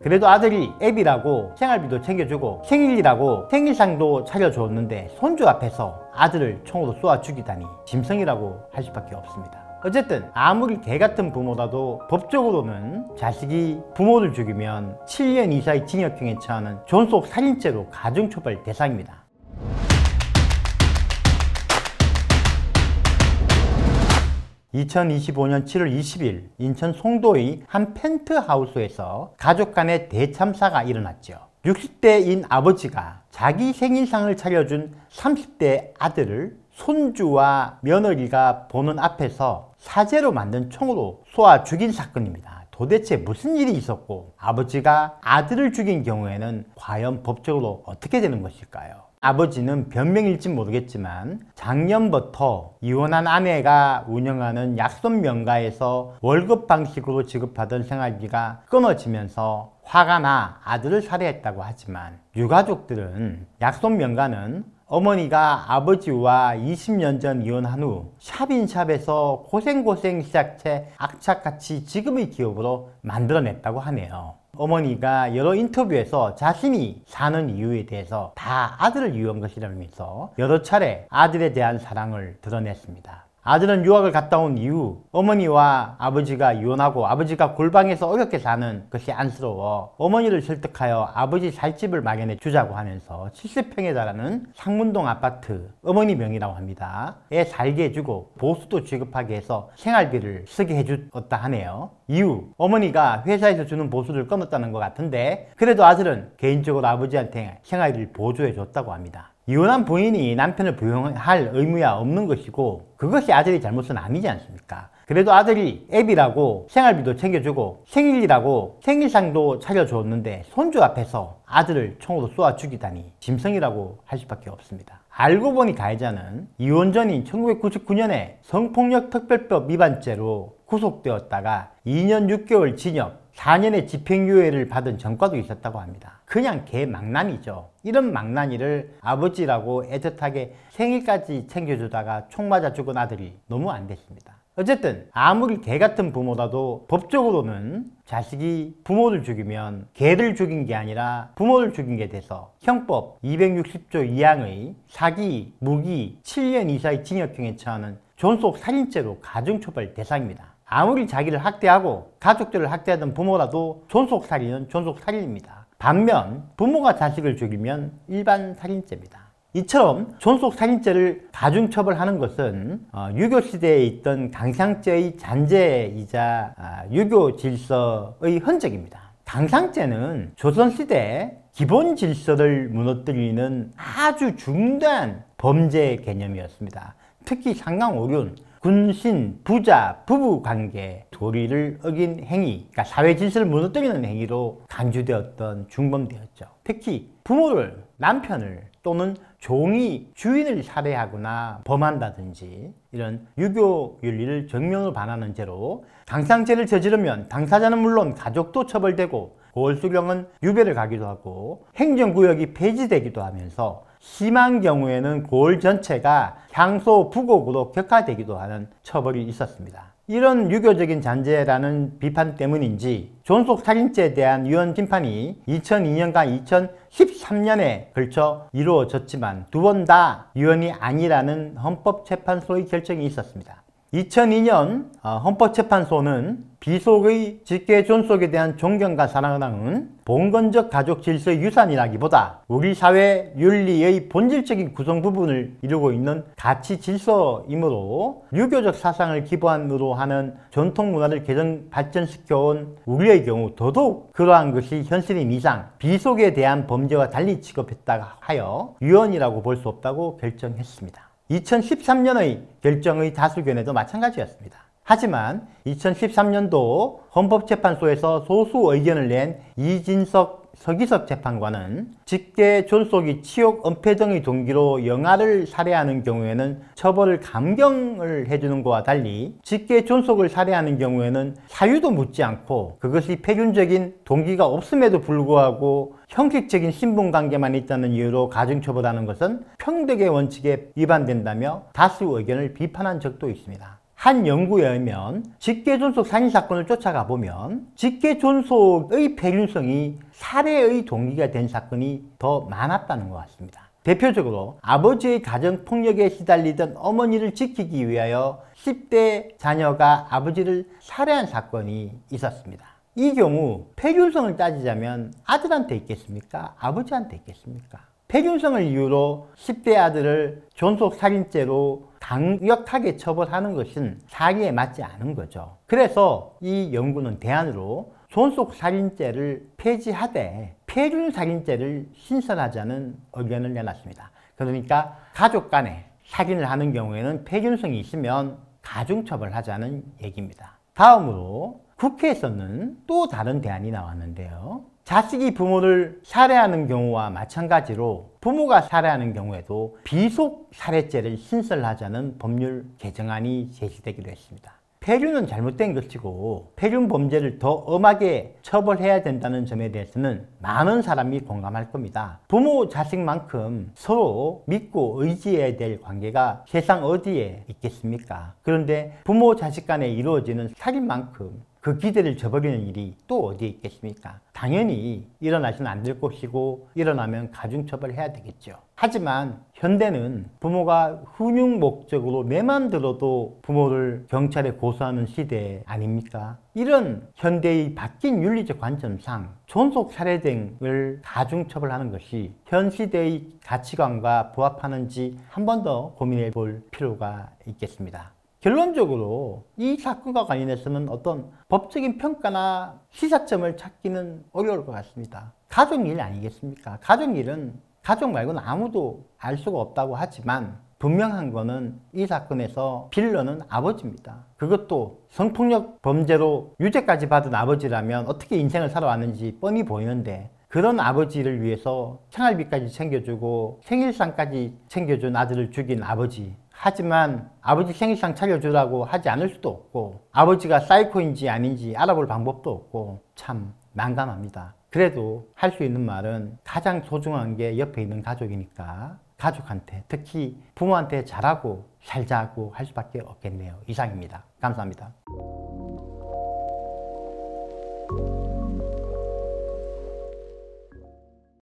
그래도 아들이 애비라고 생활비도 챙겨주고 생일이라고 생일상도 차려주었는데 손주 앞에서 아들을 총으로 쏘아 죽이다니 짐승이라고 할 수밖에 없습니다. 어쨌든 아무리 개같은 부모라도 법적으로는 자식이 부모를 죽이면 7년 이상의 징역형에 처하는 존속살인죄로 가중처벌 대상입니다. 2025년 7월 20일 인천 송도의 한 펜트하우스에서 가족 간의 대참사가 일어났죠. 60대인 아버지가 자기 생일상을 차려준 30대 아들을 손주와 며느리가 보는 앞에서 사제로 만든 총으로 쏘아 죽인 사건입니다. 도대체 무슨 일이 있었고 아버지가 아들을 죽인 경우에는 과연 법적으로 어떻게 되는 것일까요? 아버지는 변명일지 모르겠지만 작년부터 이혼한 아내가 운영하는 약손명가에서 월급 방식으로 지급하던 생활비가 끊어지면서 화가 나 아들을 살해했다고 하지만 유가족들은 약손명가는 어머니가 아버지와 20년 전 이혼한 후 샵인샵에서 고생고생 시작해 악착같이 지금의 기업으로 만들어냈다고 하네요. 어머니가 여러 인터뷰에서 자신이 사는 이유에 대해서 다 아들을 위한 것이라면서 여러 차례 아들에 대한 사랑을 드러냈습니다. 아들은 유학을 갔다 온 이후 어머니와 아버지가 이혼하고 아버지가 골방에서 어렵게 사는 것이 안쓰러워 어머니를 설득하여 아버지 살 집을 마련해 주자고 하면서 70평에 달하는 상문동 아파트 어머니 명의라고 합니다. 에 살게 해주고 보수도 지급하게 해서 생활비를 쓰게 해주었다 하네요. 이후 어머니가 회사에서 주는 보수를 끊었다는 것 같은데 그래도 아들은 개인적으로 아버지한테 생활비를 보조해 줬다고 합니다. 이혼한 부인이 남편을 부양할 의무야 없는 것이고 그것이 아들의 잘못은 아니지 않습니까? 그래도 아들이 애비라고 생활비도 챙겨주고 생일이라고 생일상도 차려주었는데 손주 앞에서 아들을 총으로 쏘아 죽이다니 짐승이라고 할 수밖에 없습니다. 알고 보니 가해자는 이혼 전인 1999년에 성폭력특별법 위반죄로 구속되었다가 2년 6개월 징역 4년의 집행유예를 받은 전과도 있었다고 합니다. 그냥 개망난이죠. 이런 망나니를 아버지라고 애틋하게 생일까지 챙겨주다가 총 맞아 죽은 아들이 너무 안 됐습니다. 어쨌든 아무리 개같은 부모라도 법적으로는 자식이 부모를 죽이면 개를 죽인 게 아니라 부모를 죽인 게 돼서 형법 260조 2항의 사기, 무기 7년 이상의 징역형에 처하는 존속살인죄로 가중처벌 대상입니다. 아무리 자기를 학대하고 가족들을 학대하던 부모라도 존속살인은 존속살인입니다. 반면 부모가 자식을 죽이면 일반 살인죄입니다. 이처럼 존속살인죄를 가중처벌하는 것은 유교시대에 있던 강상죄의 잔재이자 유교 질서의 흔적입니다. 강상죄는 조선시대 기본 질서를 무너뜨리는 아주 중대한 범죄 개념이었습니다. 특히 상강오륜, 군신, 부자, 부부관계, 도리를 어긴 행위, 그러니까 사회 질서를 무너뜨리는 행위로 간주되었던 중범죄였죠. 특히 부모를, 남편을 또는 종이 주인을 살해하거나 범한다든지 이런 유교 윤리를 정면으로 반하는 죄로 강상죄를 저지르면 당사자는 물론 가족도 처벌되고 고을수령은 유배를 가기도 하고 행정구역이 폐지되기도 하면서 심한 경우에는 고을 전체가 향소 부곡으로 격화되기도 하는 처벌이 있었습니다. 이런 유교적인 잔재라는 비판 때문인지 존속살인죄에 대한 유언 심판이 2002년과 2013년에 걸쳐 이루어졌지만 두 번 다 유언이 아니라는 헌법재판소의 결정이 있었습니다. 2002년 헌법재판소는 비속의 직계 존속에 대한 존경과 사랑은 봉건적 가족 질서의 유산이라기보다 우리 사회 윤리의 본질적인 구성 부분을 이루고 있는 가치 질서이므로 유교적 사상을 기반으로 하는 전통 문화를 개선 발전시켜온 우리의 경우 더더욱 그러한 것이 현실인 이상 비속에 대한 범죄와 달리 취급했다가 하여 유언이라고 볼 수 없다고 결정했습니다. 2013년의 결정의 다수견에도 마찬가지였습니다. 하지만 2013년도 헌법재판소에서 소수 의견을 낸 이진석, 서기석 재판관은 직계 존속이 치욕, 은폐 등의 동기로 영아를 살해하는 경우에는 처벌을 감경을 해주는 것과 달리 직계 존속을 살해하는 경우에는 사유도 묻지 않고 그것이 폐륜적인 동기가 없음에도 불구하고 형식적인 신분관계만 있다는 이유로 가중처벌하는 것은 평등의 원칙에 위반된다며 다수 의견을 비판한 적도 있습니다. 한 연구에 의하면 직계존속 살인사건을 쫓아가 보면 직계존속의 폐륜성이 살해의 동기가 된 사건이 더 많았다는 것 같습니다. 대표적으로 아버지의 가정폭력에 시달리던 어머니를 지키기 위하여 10대 자녀가 아버지를 살해한 사건이 있었습니다. 이 경우 폐륜성을 따지자면 아들한테 있겠습니까? 아버지한테 있겠습니까? 폐륜성을 이유로 10대 아들을 존속살인죄로 강력하게 처벌하는 것은 사기에 맞지 않은 거죠. 그래서 이 연구는 대안으로 존속살인죄를 폐지하되 폐륜살인죄를 신설하자는 의견을 내놨습니다. 그러니까 가족 간에 살인을 하는 경우에는 폐륜성이 있으면 가중처벌하자는 얘기입니다. 다음으로 국회에서는 또 다른 대안이 나왔는데요. 자식이 부모를 살해하는 경우와 마찬가지로 부모가 살해하는 경우에도 비속살해죄를 신설하자는 법률 개정안이 제시되기로 했습니다. 폐륜은 잘못된 것이고 폐륜 범죄를 더 엄하게 처벌해야 된다는 점에 대해서는 많은 사람이 공감할 겁니다. 부모 자식만큼 서로 믿고 의지해야 될 관계가 세상 어디에 있겠습니까? 그런데 부모 자식 간에 이루어지는 살인만큼 그 기대를 저버리는 일이 또 어디에 있겠습니까? 당연히 일어나서는 안 될 것이고 일어나면 가중처벌해야 되겠죠. 하지만 현대는 부모가 훈육 목적으로 뇌만 들어도 부모를 경찰에 고소하는 시대 아닙니까? 이런 현대의 바뀐 윤리적 관점상 존속살해 등을 가중처벌하는 것이 현 시대의 가치관과 부합하는지 한 번 더 고민해 볼 필요가 있겠습니다. 결론적으로 이 사건과 관련해서는 어떤 법적인 평가나 시사점을 찾기는 어려울 것 같습니다. 가족일 아니겠습니까? 가족일은 가족 말고는 아무도 알 수가 없다고 하지만 분명한 거는 이 사건에서 빌런은 아버지입니다. 그것도 성폭력 범죄로 유죄까지 받은 아버지라면 어떻게 인생을 살아왔는지 뻔히 보이는데 그런 아버지를 위해서 생활비까지 챙겨주고 생일상까지 챙겨준 아들을 죽인 아버지, 하지만 아버지 생일상 차려주라고 하지 않을 수도 없고 아버지가 사이코인지 아닌지 알아볼 방법도 없고 참 난감합니다. 그래도 할 수 있는 말은 가장 소중한 게 옆에 있는 가족이니까 가족한테, 특히 부모한테 잘하고 살자고 할 수밖에 없겠네요. 이상입니다. 감사합니다.